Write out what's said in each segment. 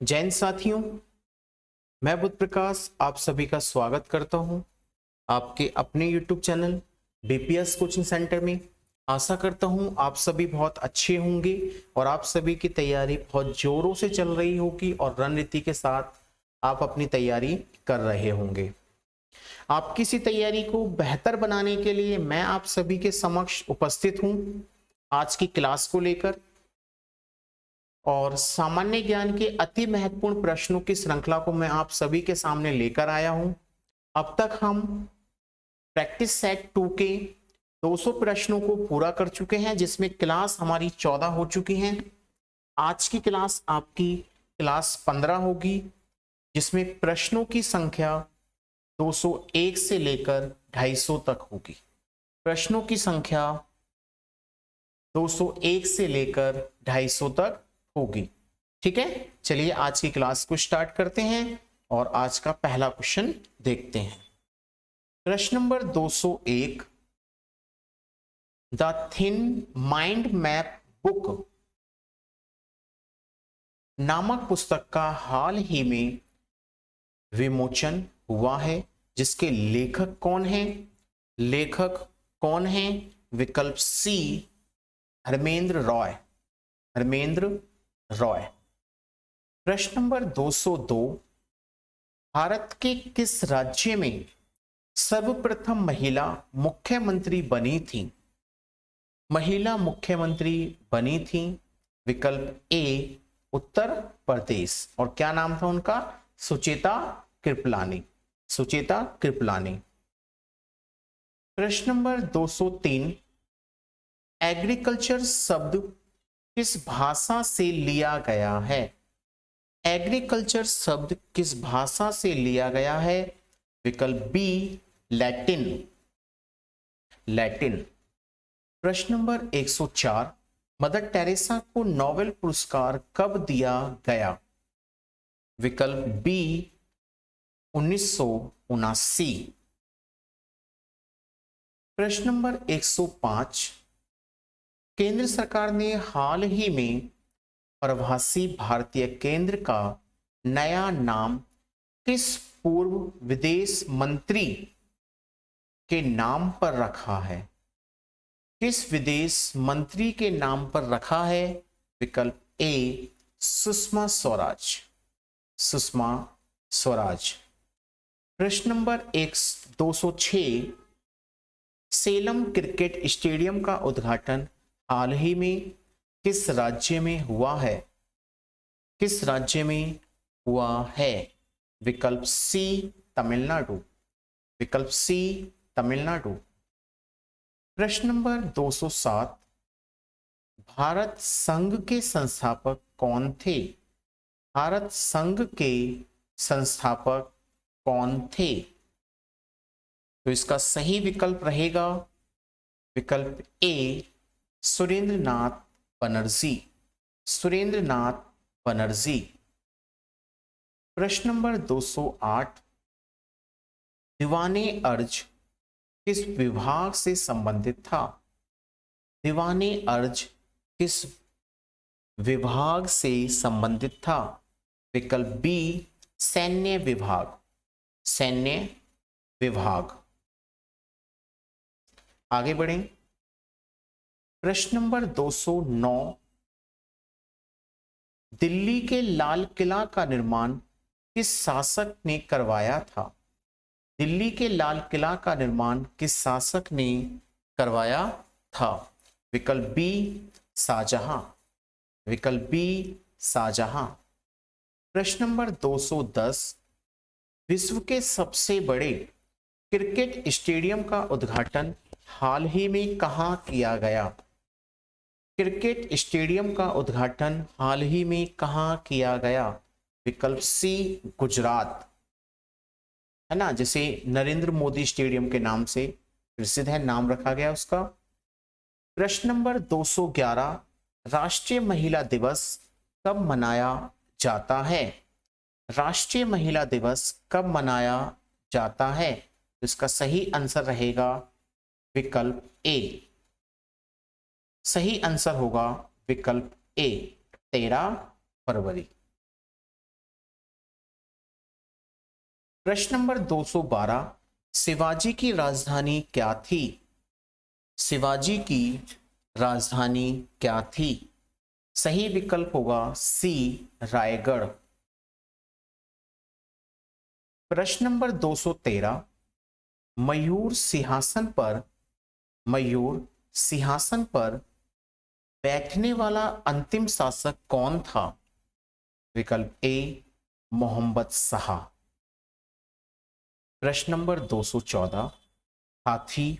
जैन साथियों, मैं बुध प्रकाश आप सभी का स्वागत करता हूं आपके अपने YouTube channel BPS coaching centre में। आशा करता हूं आप सभी बहुत अच्छे होंगे और आप सभी की तैयारी बहुत जोरों से चल रही होगी और रणनीति के साथ आप अपनी तैयारी कर रहे होंगे। आपकी इसी तैयारी को बेहतर बनाने के लिए मैं आप सभी के समक्ष उपस्थित हूं आज की क्लास को लेकर, और सामान्य ज्ञान के अति महत्वपूर्ण प्रश्नों की श्रृंखला को मैं आप सभी के सामने लेकर आया हूं। अब तक हम प्रैक्टिस सेट 2 के 200 प्रश्नों को पूरा कर चुके हैं, जिसमें क्लास हमारी 14 हो चुकी हैं। आज की क्लास आपकी क्लास 15 होगी, जिसमें प्रश्नों की संख्या 201 से लेकर 250 तक होगी। प्रश्नों की संख्या 201 से लेकर 250 तक होगी। ठीक है, चलिए आज की क्लास को स्टार्ट करते हैं और आज का पहला क्वेश्चन देखते हैं। प्रश्न number 201, the thin mind map book नामक पुस्तक का हाल ही में विमोचन हुआ है, जिसके लेखक कौन हैं? लेखक कौन हैं? विकल्प सी धर्मेंद्र रॉय। धर्मेंद्र रॉय। प्रश्न नंबर 202, भारत के किस राज्य में सर्वप्रथम महिला मुख्यमंत्री बनी थी? महिला मुख्यमंत्री बनी थी। विकल्प ए उत्तर प्रदेश, और क्या नाम था उनका? सुचेता कृपलानी। सुचेता कृपलानी। प्रश्न नंबर 203, एग्रीकल्चर शब्द किस भाषा से लिया गया है? एग्रीकल्चर शब्द किस भाषा से लिया गया है? विकल्प बी लैटिन। लैटिन। प्रश्न नंबर 104, मदर टेरेसा को नोबेल पुरस्कार कब दिया गया? विकल्प बी 1979। प्रश्न नंबर 105, केंद्र सरकार ने हाल ही में प्रवासी भारतीय केंद्र का नया नाम किस पूर्व विदेश मंत्री के नाम पर रखा है? किस विदेश मंत्री के नाम पर रखा है? विकल्प ए सुषमा स्वराज। सुषमा स्वराज। प्रश्न नंबर 206, सेलम क्रिकेट स्टेडियम का उद्घाटन हाल ही में किस राज्य में हुआ है? किस राज्य में हुआ है? विकल्प सी तमिलनाडु। विकल्प सी तमिलनाडु। प्रश्न नंबर 207, भारत संघ के संस्थापक कौन थे? भारत संघ के संस्थापक कौन थे? तो इसका सही विकल्प रहेगा विकल्प ए सुरेंद्रनाथ बनर्जी। सुरेंद्रनाथ बनर्जी। प्रश्न नंबर 208, दीवाने अर्ज किस विभाग से संबंधित था? दीवाने अर्ज किस विभाग से संबंधित था? विकल्प बी सैन्य विभाग। सैन्य विभाग। आगे बढ़ें। प्रश्न नंबर 209, दिल्ली के लाल किला का निर्माण किस शासक ने करवाया था? दिल्ली के लाल किला का निर्माण किस शासक ने करवाया था? विकल्प बी शाहजहां। विकल्प बी शाहजहां। प्रश्न नंबर 210, विश्व के सबसे बड़े क्रिकेट स्टेडियम का उद्घाटन हाल ही में कहां किया गया? क्रिकेट स्टेडियम का उद्घाटन हाल ही में कहां किया गया? विकल्प सी गुजरात। है ना, जैसे नरेंद्र मोदी स्टेडियम के नाम से प्रसिद्ध है, नाम रखा गया उसका। प्रश्न नंबर 211, राष्ट्रीय महिला दिवस कब मनाया जाता है? राष्ट्रीय महिला दिवस कब मनाया जाता है? तो इसका सही आंसर रहेगा विकल्प ए। सही आंसर होगा विकल्प ए 13 फरवरी। प्रश्न नंबर 212, शिवाजी की राजधानी क्या थी? शिवाजी की राजधानी क्या थी? सही विकल्प होगा सी, रायगढ़। प्रश्न नंबर 213, मयूर सिंहासन पर बैठने वाला अंतिम शासक कौन था? विकल्प ए, मोहम्मद शाह। प्रश्न नंबर 214, हाथी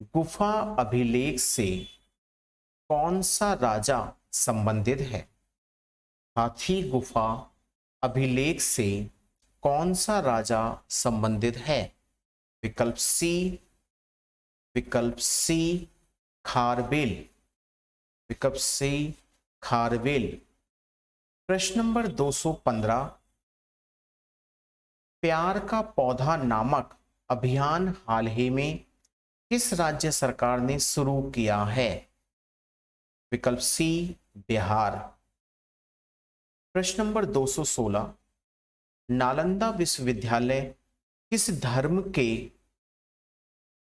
गुफा अभिलेख से कौन सा राजा संबंधित है? हाथी गुफा अभिलेख से कौन सा राजा संबंधित है? विकल्प सी खारवेल। विकल्प सी खारवेल। प्रश्न नंबर 215, प्यार का पौधा नामक अभियान हाल ही में किस राज्य सरकार ने शुरू किया है? विकल्प सी, बिहार। प्रश्न नंबर 216, नालंदा विश्वविद्यालय किस धर्म के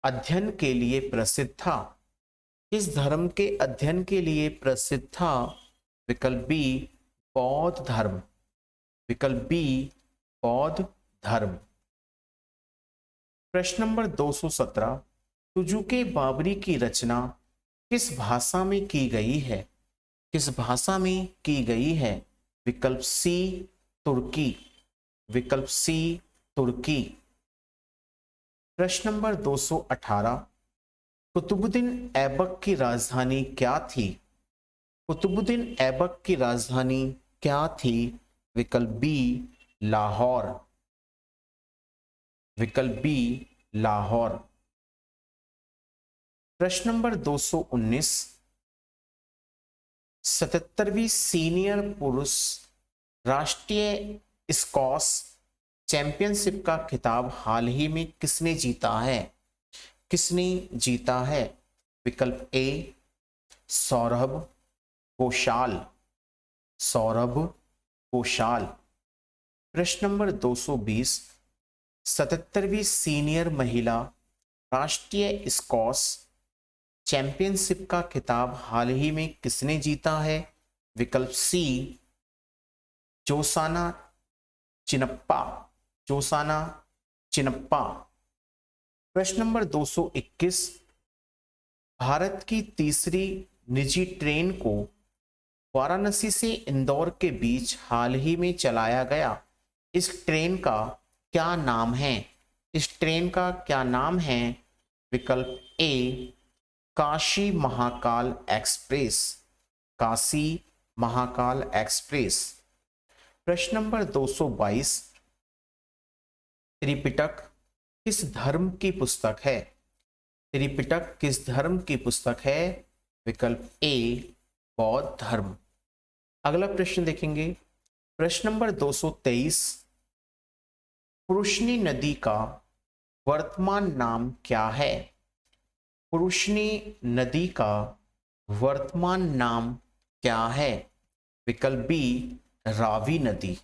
अध्ययन के लिए प्रसिद्ध था? किस धर्म के अध्ययन के लिए प्रसिद्ध था? विकल्प बी, बौद्ध धर्म। विकल्प बी, बौद्ध धर्म। प्रश्न नंबर 217, तुजुके बाबरी की रचना किस भाषा में की गई है? किस भाषा में की गई है? विकल्प सी, तुर्की। विकल्प सी, तुर्की। प्रश्न नंबर 218, कुतुबुद्दीन ऐबक की राजधानी क्या थी? कुतुबुद्दीन ऐबक की राजधानी क्या थी? विकल्प बी, लाहौर। विकल्प बी, लाहौर। प्रश्न नंबर 219, 77वीं सीनियर पुरुष राष्ट्रीय स्क्वॉश चैंपियनशिप का खिताब हाल ही में किसने जीता है? किसने जीता है? विकल्प ए, सौरभ घोषाल। सौरभ घोषाल। प्रश्न नंबर 220, 77वीं सीनियर महिला राष्ट्रीय स्क्वॉश चैंपियनशिप का खिताब हाल ही में किसने जीता है? विकल्प सी, जोसाना चिनप्पा। जोसाना चिनप्पा। प्रश्न नंबर 221, भारत की तीसरी निजी ट्रेन को वाराणसी से इंदौर के बीच हाल ही में चलाया गया, इस ट्रेन का क्या नाम है? इस ट्रेन का क्या नाम है? विकल्प ए, काशी महाकाल एक्सप्रेस। काशी महाकाल एक्सप्रेस। प्रश्न नंबर 222, त्रिपिटक किस धर्म की पुस्तक है? त्रिपिटक किस धर्म की पुस्तक है? विकल्प ए, बौद्ध धर्म। अगला प्रश्न देखेंगे। प्रश्न नंबर 223, पुरुषनी नदी का वर्तमान नाम क्या है? पुरुषनी नदी का वर्तमान नाम क्या है? विकल्प बी, रावी नदी।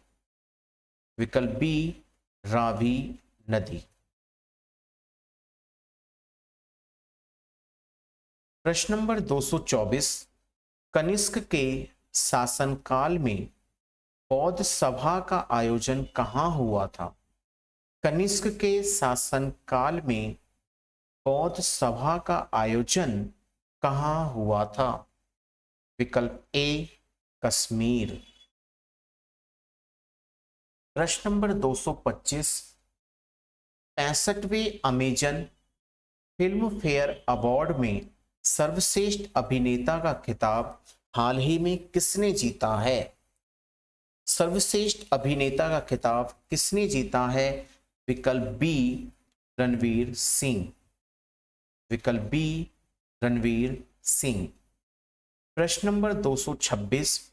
विकल्प बी, रावी नदी। प्रश्न नंबर 224, कनिष्क के शासनकाल में बौद्ध सभा का आयोजन कहाँ हुआ था? कनिष्क के शासनकाल में बौद्ध सभा का आयोजन कहाँ हुआ था? विकल्प ए, कश्मीर। प्रश्न नंबर 225, 65वें अमेजन फिल्म फेयर अवार्ड में सर्वश्रेष्ठ अभिनेता का खिताब हाल ही में किसने जीता है? सर्वश्रेष्ठ अभिनेता का खिताब किसने जीता है? विकल्प बी, रणवीर सिंह। विकल्प बी, रणवीर सिंह। प्रश्न नंबर 226,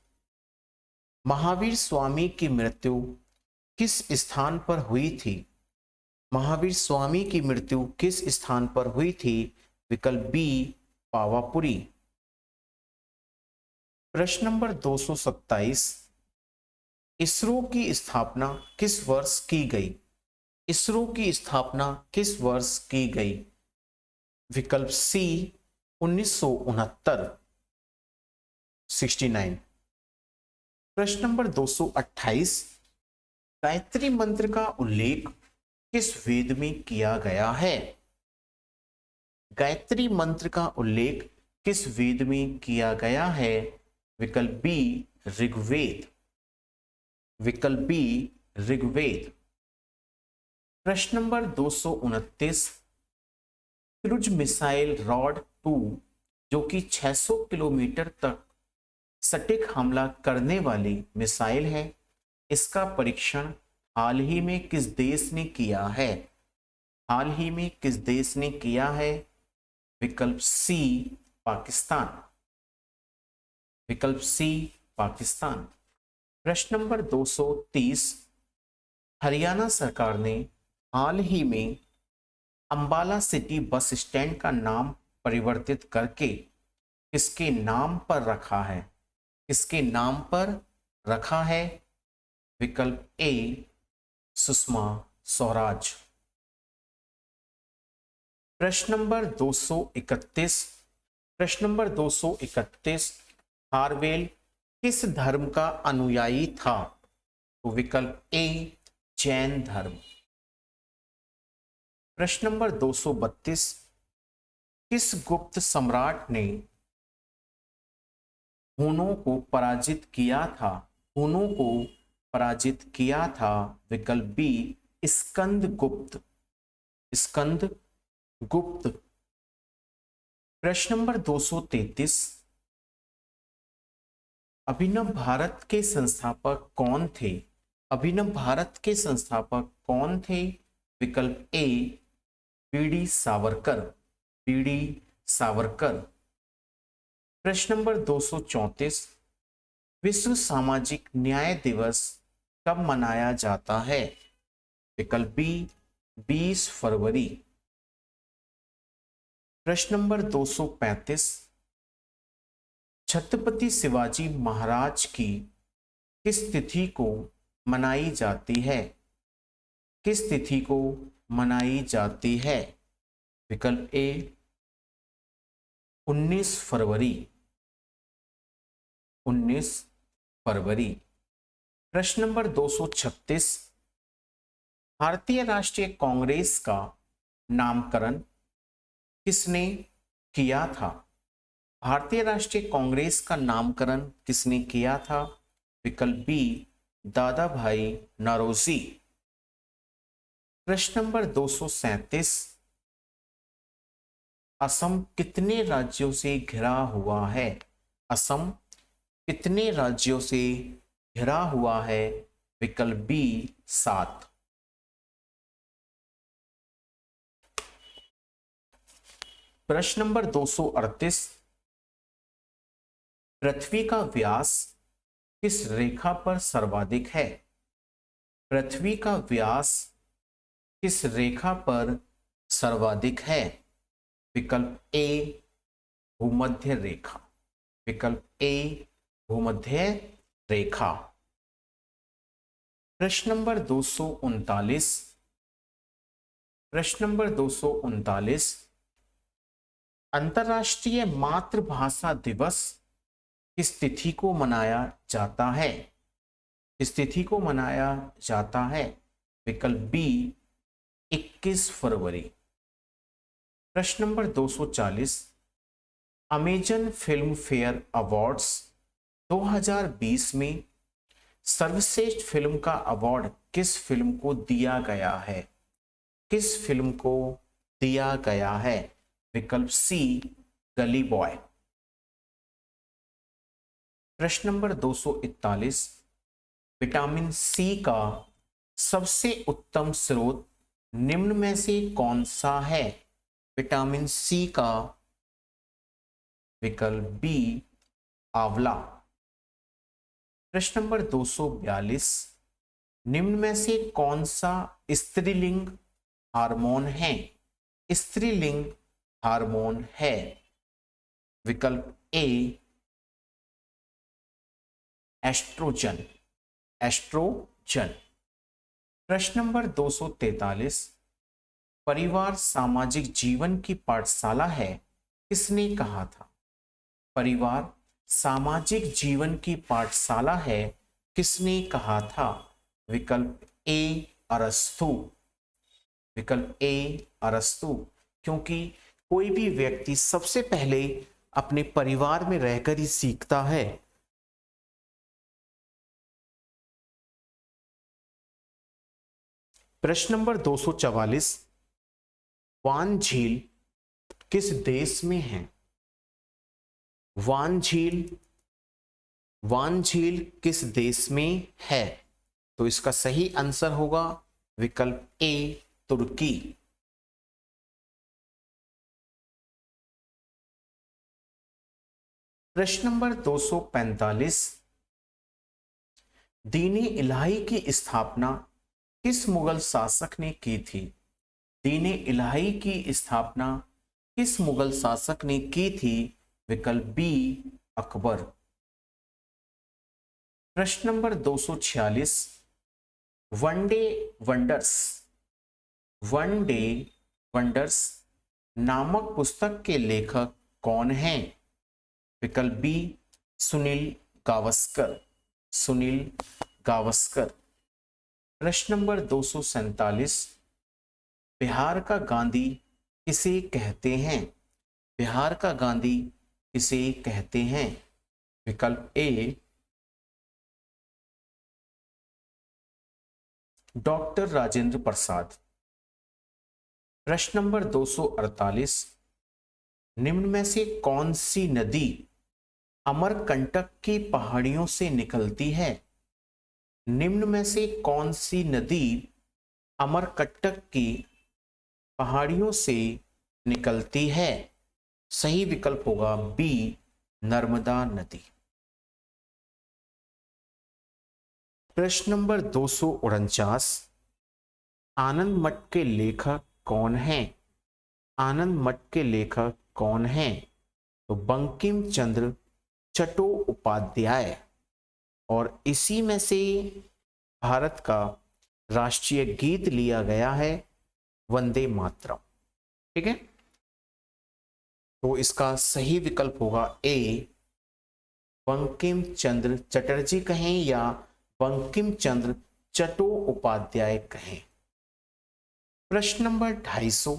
महावीर स्वामी की मृत्यु किस स्थान पर हुई थी? महावीर स्वामी की मृत्यु किस स्थान पर हुई थी? विकल्प बी, पावापुरी। प्रश्न नंबर 227, इसरो की स्थापना किस वर्ष की गई? इसरो की स्थापना किस वर्ष की गई? विकल्प सी 1969, 69। प्रश्न नंबर 228, गायत्री मंत्र का उल्लेख किस वेद में किया गया है? गायत्री मंत्र का उल्लेख किस वेद में किया गया है? विकल्प बी ऋग्वेद, विकल्प बी ऋग्वेद। प्रश्न नंबर 229, क्रूज मिसाइल रॉड 2 जो कि 600 किलोमीटर तक सटीक हमला करने वाली मिसाइल है, इसका परीक्षण हाल ही में किस देश ने किया है? हाल ही में किस देश ने किया है? विकल्प सी पाकिस्तान, विकल्प सी पाकिस्तान। प्रश्न नंबर 230, हरियाणा सरकार ने हाल ही में अंबाला सिटी बस स्टैंड का नाम परिवर्तित करके किसके नाम पर रखा है? किसके नाम पर रखा है? विकल्प ए सुषमा स्वराज। प्रश्न नंबर 231, प्रश्न नंबर 231, हार्वेल किस धर्म का अनुयायी था? तो विकल्प ए जैन धर्म। प्रश्न नंबर 232, किस गुप्त सम्राट ने हुनों को पराजित किया था? हुनों को पराजित किया था? विकल्प बी स्कंद गुप्त, स्कंद गुप्त। प्रश्न नंबर 233, अभिनव भारत के संस्थापक कौन थे? अभिनव भारत के संस्थापक कौन थे? विकल्प ए बीडी सावरकर, बीडी सावरकर। प्रश्न नंबर 234, विश्व सामाजिक न्याय दिवस कब मनाया जाता है? विकल्प बी 20 फरवरी। प्रश्न नंबर 235, छत्रपति शिवाजी महाराज की किस तिथि को मनाई जाती है? किस तिथि को मनाई जाती है? विकल्प ए 19 फरवरी, 19 फरवरी। प्रश्न नंबर 236, भारतीय राष्ट्रीय कांग्रेस का नामकरण किसने किया था? भारतीय राष्ट्रीय कांग्रेस का नामकरण किसने किया था? विकल्प बी दादा भाई नौरोजी। प्रश्न नंबर 237, असम कितने राज्यों से घिरा हुआ है? असम कितने राज्यों से घिरा हुआ है? विकल्प बी 7। प्रश्न नंबर 238, पृथ्वी का व्यास किस रेखा पर सर्वाधिक है? पृथ्वी का व्यास किस रेखा पर सर्वाधिक है? विकल्प ए भूमध्य रेखा, विकल्प ए भूमध्य रेखा। प्रश्न नंबर 239, प्रश्न नंबर 239, अंतर्राष्ट्रीय मातृभाषा दिवस किस तिथि को मनाया जाता है? किस तिथि को मनाया जाता है? विकल्प बी 21 फरवरी। प्रश्न number 240, Amazon film fair awards 2020 में सर्वश्रेष्ठ फिल्म का अवार्ड किस फिल्म को दिया गया है? किस फिल्म को दिया गया है? विकल्प सी गली बॉय। प्रश्न नंबर 241, विटामिन सी का सबसे उत्तम स्रोत निम्न में से कौन सा है? विटामिन सी का विकल्प बी आंवला। प्रश्न नंबर 242, निम्न में से कौन सा स्त्रीलिंग हार्मोन है? स्त्रीलिंग हार्मोन है? विकल्प ए एस्ट्रोजन, एस्ट्रोजन। प्रश्न नंबर 243, परिवार सामाजिक जीवन की पाठशाला है, किसने कहा था? परिवार सामाजिक जीवन की पाठशाला है, किसने कहा था? विकल्प ए अरस्तु। विकल्प ए अरस्तु। क्योंकि कोई भी व्यक्ति सबसे पहले अपने परिवार में रहकर ही सीखता है। प्रश्न नंबर 244, वान झील किस देश में है? वान झील किस देश में है? तो इसका सही आंसर होगा विकल्प ए तुर्की। प्रश्न नंबर 245, दीन इलाही की स्थापना किस मुगल शासक ने की थी? दीन इलाही की स्थापना किस मुगल शासक ने की थी? विकल्प बी अकबर। प्रश्न नंबर 246, वनडे वंडर्स नामक पुस्तक के लेखक कौन हैं? विकल्प बी सुनील गावस्कर। प्रश्न नंबर 247, बिहार का गांधी किसे कहते हैं? बिहार का गांधी किसे कहते हैं? विकल्प ए डॉक्टर राजेंद्र प्रसाद। प्रश्न नंबर 248, निम्न में से कौन सी नदी अमरकंटक की पहाड़ियों से निकलती है? निम्न में से कौन सी नदी अमरकंटक की पहाड़ियों से निकलती है? सही विकल्प होगा बी नर्मदा नदी। प्रश्न नंबर 249, आनंद मठ के लेखक कौन हैं? आनंद मठ के लेखक कौन हैं? तो बंकिम चंद्र चट्टोपाध्याय। और इसी में से भारत का राष्ट्रीय गीत लिया गया है वंदे मातरम। ठीक है, तो इसका सही विकल्प होगा ए बंकिम चंद्र चटर्जी कहें या बंकिम चंद्र चट्टोपाध्याय कहें। प्रश्न नंबर 250,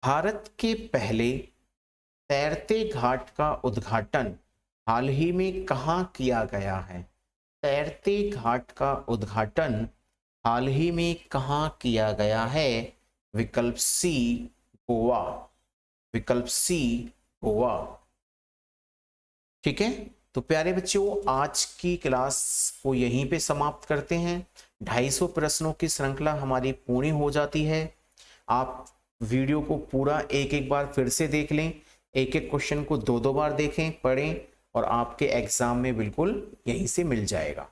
भारत के पहले तैरते घाट का उद्घाटन हाल ही में कहाँ किया गया है? तैरते घाट का उद्घाटन हाल ही में कहाँ किया गया है? विकल्प सी गोवा। विकल्प सी गोवा। ठीक है, तो प्यारे बच्चों आज की क्लास को यहीं पे समाप्त करते हैं। 250 प्रश्नों की श्रृंखला हमारी पूरी हो जाती है। आप वीडियो को पूरा एक एक बार फिर से देख लें, एक एक क्वेश्चन को दो दो बार देखें, पढ़ें और आपके एग्जाम में बिल्कुल यहीं से मिल जाएगा।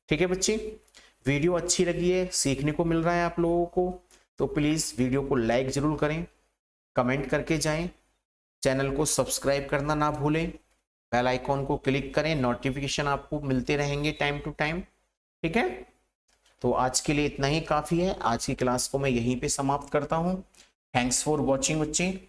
ठीक है बच्चे, वीडियो अच्छी लगी है, सीखने को मिल रहा है आप लोगों को, तो प्लीज़ वीडियो को लाइक ज़रूर करें, कमेंट करके जाएं, चैनल को सब्सक्राइब करना ना भूलें, बेल आइकॉन को क्लिक करें, नोटिफिकेशन आपको मिलते रहेंगे टाइम टू टाइम। ठीक है, तो आज के लिए इतना ही काफ़ी है। आज की क्लास को मैं यहीं पे समाप्त करता हूँ। थैंक्स फॉर वॉचिंग बच्चे।